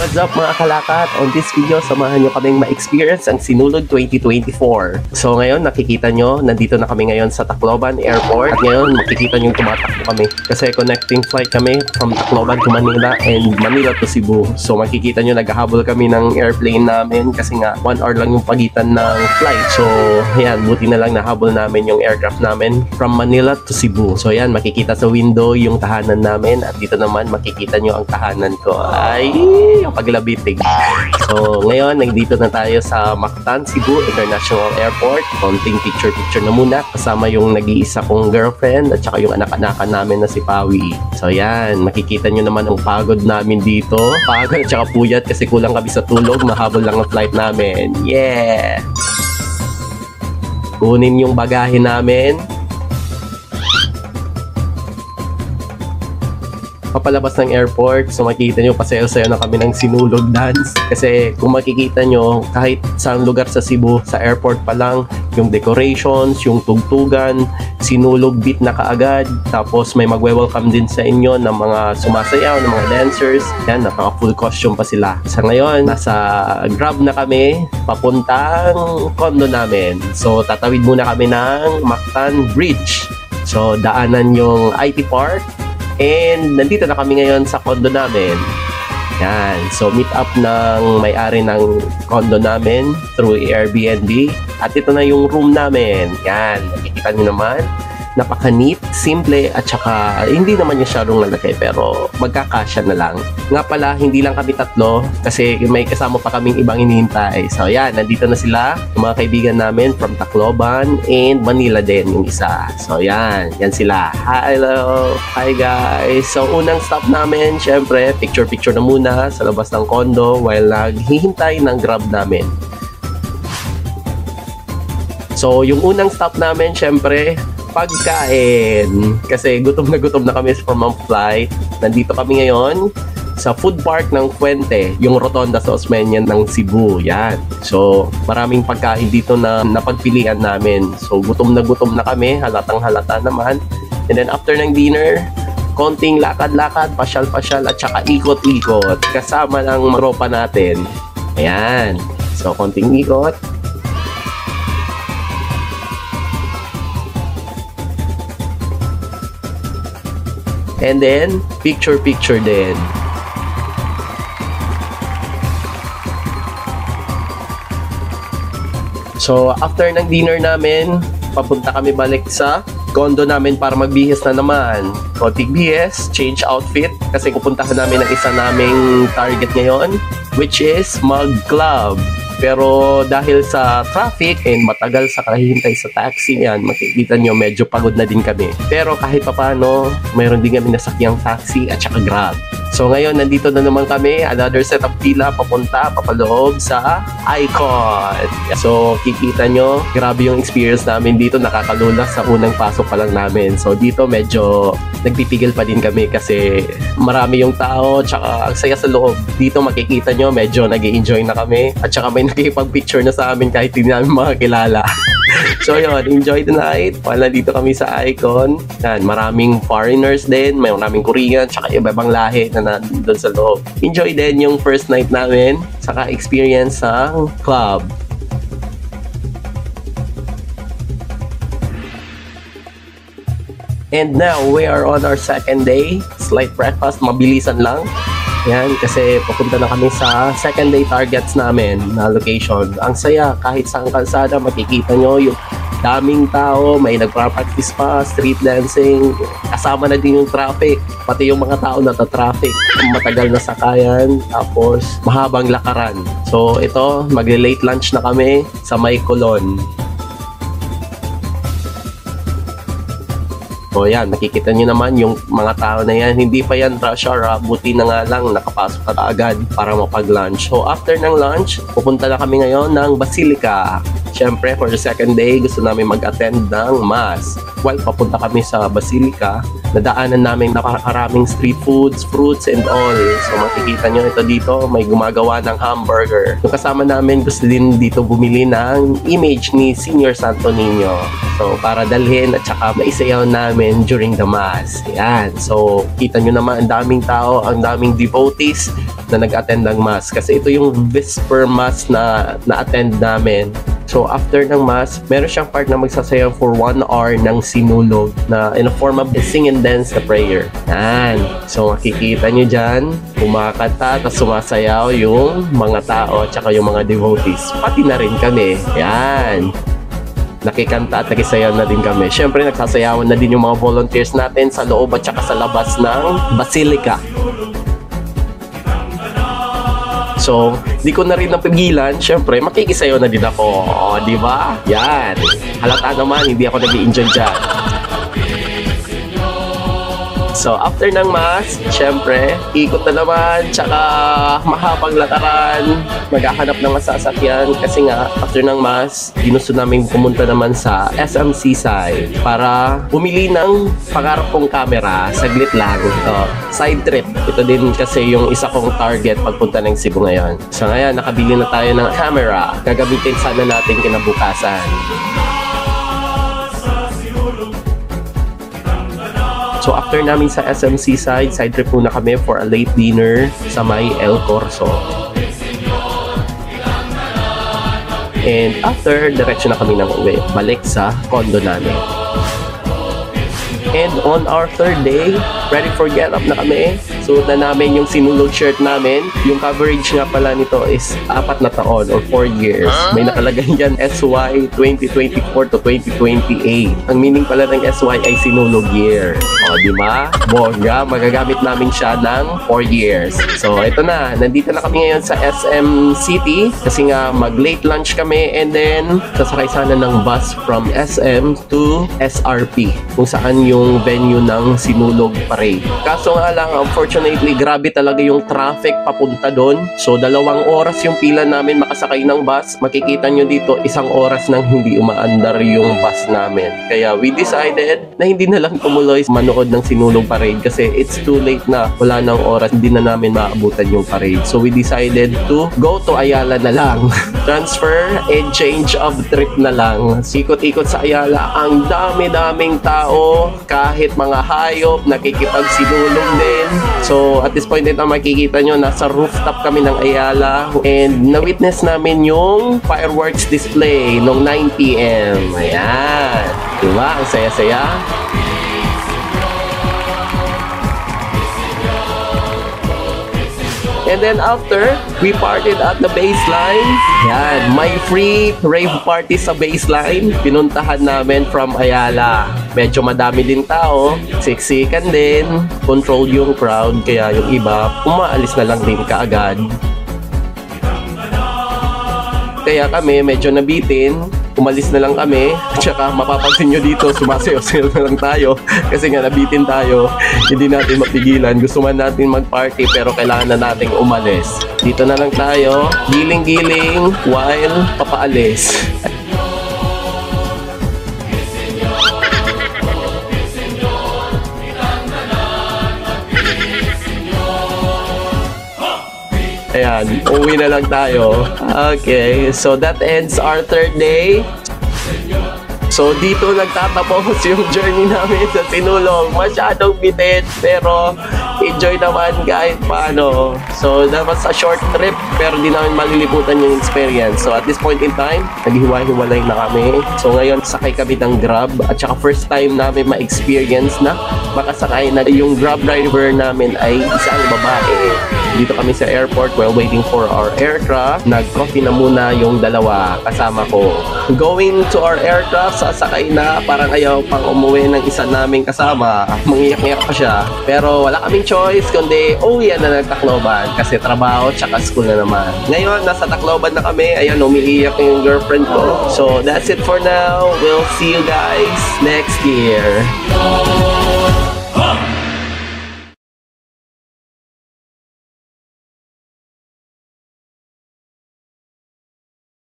What's up mga kalakat? On this video, samahan nyo kaming ma-experience ang Sinulog 2024. So ngayon, nakikita nyo, nandito na kami ngayon sa Tacloban Airport. At ngayon, makikita nyo tumatakbo kami. Kasi connecting flight kami from Tacloban to Manila and Manila to Cebu. So makikita nyo, naghahabol kami ng airplane namin kasi nga 1 hour lang yung pagitan ng flight. So yan, buti na lang nahabol namin yung aircraft namin from Manila to Cebu. So yan, makikita sa window yung tahanan namin. At dito naman, makikita nyo ang tahanan ko. Ay, yung paglabitig. So, ngayon, nandito na tayo sa Mactan, Cebu International Airport. Konting picture-picture na muna kasama yung nag-iisa kong girlfriend at saka yung anak-anakan namin na si Pawi. So, yan. Makikita nyo naman ang pagod namin dito. Pagod at saka puyat kasi kulang kami sa tulog. Mahabol lang ang flight namin. Yeah! Kunin yung bagahe namin. Papalabas ng airport, so makikita nyo pasayo-sayo na kami ng Sinulog dance. Kasi kung makikita nyo, kahit saan lugar sa Cebu, sa airport pa lang, yung decorations, yung tugtugan, Sinulog beat na kaagad. Tapos may magwe-welcome din sa inyo ng mga sumasayaw, ng mga dancers. Yan, napaka-full costume pa sila. Sa ngayon, nasa Grab na kami, papuntang condo namin. So tatawid muna kami ng Mactan Bridge. So daanan yung IT Park. And nandito na kami ngayon sa condo namin. Yan. So meet up ng may-ari ng condo namin through Airbnb. At ito na yung room namin. Yan. Nakikita nyo naman. Napaka-neat, simple, at saka hindi naman yung masyadong lalaki pero magkakasya na lang. Nga pala, hindi lang kami tatlo kasi may kasama pa kaming ibang hinihintay. So yan, nandito na sila, yung mga kaibigan namin from Tacloban and Manila din yung isa. So yan sila. Hello! Hi guys! So unang stop namin, syempre, picture-picture na muna sa labas ng condo while naghihintay ng Grab namin. So yung unang stop namin, syempre, pagkain. Kasi gutom na kami from ang flight. Nandito kami ngayon sa food park ng Fuente, yung Rotonda sa Osmeña ng Cebu. Yan. So, maraming pagkain dito na napagpilian namin. So, gutom na kami. Halatang halata naman. And then, after ng dinner, konting lakad-lakad, pasyal-pasyal, at saka ikot-ikot. Kasama ng tropa natin. Ayan. So, konting ikot. And then, picture-picture din. So, after ng dinner namin, papunta kami balik sa condo namin para magbihis na naman. Konting bihis, change outfit, kasi pupuntahan namin ang isa naming target ngayon, which is mag-club. Pero dahil sa traffic and matagal sa kahihintay sa taxi yan, makikita nyo medyo pagod na din kami. Pero kahit papano, mayroon din kami nasakyang taxi at saka Grab. So ngayon, nandito na naman kami, another set of pila, papaloob sa Icon. So kikita nyo, grabe yung experience namin dito, nakakalula sa unang pasok pa lang namin. So dito medyo nagpipigil pa din kami kasi marami yung tao, tsaka ang saya sa loob. Dito makikita nyo, medyo nag-i-enjoy na kami. At tsaka may nakikipag-picture na sa amin kahit hindi namin makakilala. So yun, enjoy the night. While nandito kami sa Icon, yan, maraming foreigners din, may maraming Korean, tsaka iba-ibang lahi na nandun sa loob. Enjoy din yung first night namin, saka experience sa club. And now, we are on our second day. Slight breakfast, mabilisan lang. Yan, kasi papunta na kami sa second day targets namin na location. Ang saya, kahit saan kalsada, makikita nyo yung daming tao, may nagpa-practice pa, street dancing, kasama na din yung traffic, pati yung mga tao nata-traffic, matagal na sakayan, tapos mahabang lakaran. So ito, mag-late lunch na kami sa May Colon. So yan, nakikita nyo naman yung mga tao na yan. Hindi pa yan rush hour, buti na nga lang nakapasok ka agad para mapag-lunch. So after ng lunch, pupunta na kami ngayon ng Basilica. Siyempre, for the second day, gusto namin mag-attend ng mass. While papunta kami sa Basilica, nadaanan namin napakaraming street foods, fruits, and all. So makikita nyo ito dito, may gumagawa ng hamburger. Yung kasama namin gusto din dito bumili ng image ni Senior Santo Niño. So para dalhin at saka maisayaw namin namin during the Mass. Yan. So, kita nyo naman, ang daming tao, ang daming devotees na nag-attend ng Mass. Kasi ito yung Vesper Mass na na-attend namin. So, after ng Mass, meron siyang part na magsasayaw for 1 hour ng sinulog na in a form of sing and dance the prayer. Yan. So, makikita nyo dyan, kumakanta, tapos sumasayaw yung mga tao at saka yung mga devotees. Pati na rin kami. Yan. Nakikanta at nakisayaw na din kami. Siyempre, nagsasayawan na din yung mga volunteers natin sa loob at saka sa labas ng Basilica. So, di ko na rin napigilan. Siyempre, makikisayaw na din ako. O, di ba? Yan. Halata naman, hindi ako nag-i-enjoy dyan. So, after ng Mass, syempre, ikot na naman, tsaka mahabang lataran, maghahanap ng masasakyan kasi nga, after ng Mass, ginusto namin pumunta naman sa SM Seaside para bumili ng pangarap kong camera, saglit lang. Side trip. Ito din kasi yung isa kong target pagpunta ng Cebu ngayon. So, ngayon, nakabili na tayo ng camera. Gagamitin sana natin kinabukasan. So after namin sa SM Seaside, side trip muna kami for a late dinner sa may El Corso. And after, diretso na kami ng uwi, balik sa condo namin. And on our third day, ready for get up na kami. Suot na namin yung sinulog shirt namin. Yung coverage nga pala nito is 4 na taon or 4 years. May nakalagay dyan SY 2024 to 2028. Ang meaning pala ng SY ay sinulog year. O, di ba? Bongga, magagamit namin siya ng 4 years. So, ito na. Nandito na kami ngayon sa SM City kasi nga mag-late lunch kami and then sasakay sana ng bus from SM to SRP kung saan yung venue ng sinulog parade. Kaso nga lang, unfortunately, grabe talaga yung traffic papunta doon. So, 2 oras yung pila namin makasakay ng bus. Makikita nyo dito, 1 oras nang hindi umaandar yung bus namin. Kaya we decided na hindi na lang tumuloy manood ng sinulog parade kasi it's too late na. Wala nang oras, hindi na namin maabutan yung parade. So, we decided to go to Ayala na lang. Transfer and change of trip na lang. Sikot-ikot sa Ayala. Ang dami-daming tao, kahit mga hayop, nakikipagsinulog din. So, at this point ito makikita nyo, nasa rooftop kami ng Ayala and na-witness namin yung fireworks display nung 9 PM. Ayan. Diba? Ang saya-saya. And then after, we partied at the baseline. Yan, may free rave party sa baseline. Pinuntahan namin from Ayala. Medyo madami din tao, siksikan din, control yung crowd, kaya yung iba, umaalis na lang din kaagad. Kaya kami medyo nabitin, umalis na lang kami. At saka mapapansin nyo dito, sumasayaw-sayaw na lang tayo. Kasi nga nabitin tayo, hindi natin mapigilan. Gusto man natin mag-party pero kailangan na nating umalis. Dito na lang tayo, giling-giling while papaalis. Ayan, uwi na lang tayo. Okay, so that ends our third day. So dito nagtatapos yung journey namin sa Sinulog. Masyadong bitin pero enjoy naman kahit paano. So that was a short trip pero di namin malilimutan yung experience. So at this point in time, naghihiwa-hiwalay na kami. So ngayon sakay kami ng Grab at saka first time namin ma-experience na makasakay na yung Grab driver namin ay isang babae. Dito kami sa airport while waiting for our aircraft. Nag-coffee na muna yung dalawa kasama ko. Going to our aircraft, sasakay na. Parang ayaw pang umuwi ng isa naming kasama. Mangiyak-iyak pa siya. Pero wala kaming choice kundi uwian na ng Tacloban kasi trabaho tsaka school na naman. Ngayon, nasa Tacloban na kami. Ayan, umiiyak yung girlfriend ko. So, that's it for now. We'll see you guys next year.